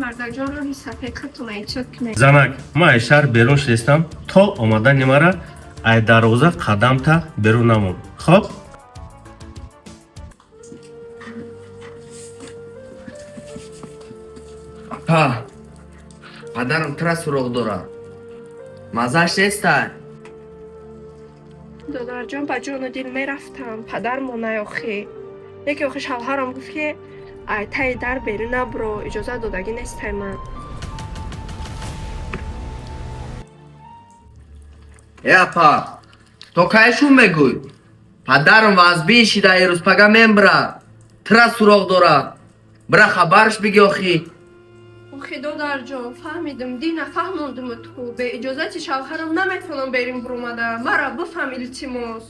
мардакҷон роҳи сафедатона ичод кунед. занак ма аз шаҳр берун шидистам то омадани мара аз дарвоза қадамта берун намон. Хоб апа падарам тра суроғ дорад. мазаш нестай? додарҷон ба ҷону дил мерафтам падар монай охӣ. яке охи шавҳарам гуфт ки ай таи дар берун набуро, иҷозат додагӣ нестай ман. апа то кайшун мегӯй? падарам вазбии шидаи рӯзпага мебирад. тра суроғ дорад. бира хабарш биги охӣ. охи додарҷон фаҳмидим ди нафаҳмондиму ту бе иҷозати шавҳарам наметавонам берим бурумада. мара бифаҳмил илтимос.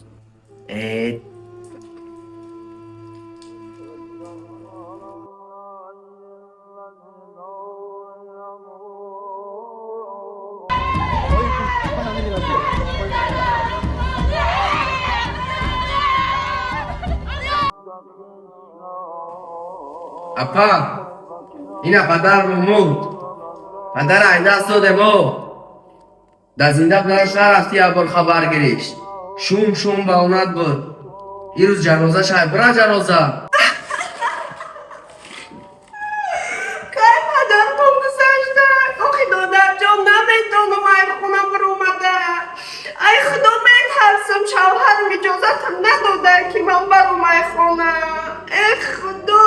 апа ина падарам мурд. падар ай даст додемо. да зинда пидараш нарафти ябор хабар гиришт. шум ба онат буд. ирӯз ҷаноза шай бира ҷаноза. кай падартон гузашта? охи додарҷон наметавонам ай хона баромада. ай худо метарсам шавҳарам иҷозатам надода ки ман баром ай хона. эх худо.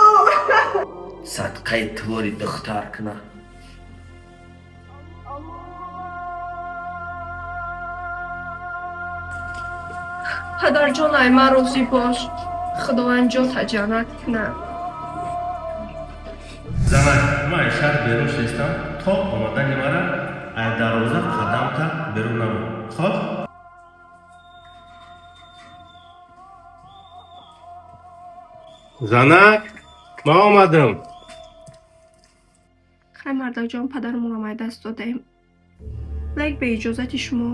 садқаи твори духтар куна. падарҷон ай ман розӣ бош. худованд ҷота ҷаннат кунад. занак ма аз шаҳр берун шидистам то омадани мара аз дарвоза қадамта берун намон. хоб занак ма омадам. хай мардакҷон падарамонам ай даст додаем. лек бе иҷозати шумо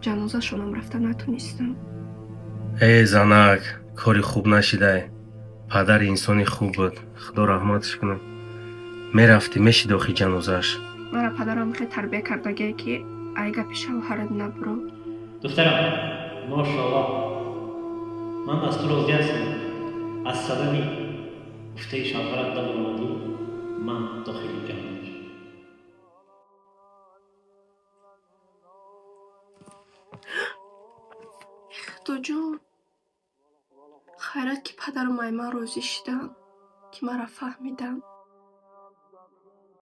ҷанозашонам рафта натонистам. занак кори хуб нашидай. падар инсони хуб буд. худо раҳматш кунад. мерафтӣ мешиди охи ҷанозааш. мара падарам хеле тарбия кардагие ки ай гапи шавҳарат набуро. духтарам мошаллоҳ ман аз ту розӣ ҳастам. аз сабаби гуфтаи шавҳарат набуромадӣ ман дохили ҷаҳон мешавам. худоҷон хайрат ки падарам ай ман розӣ шидам ки мара фаҳмидам.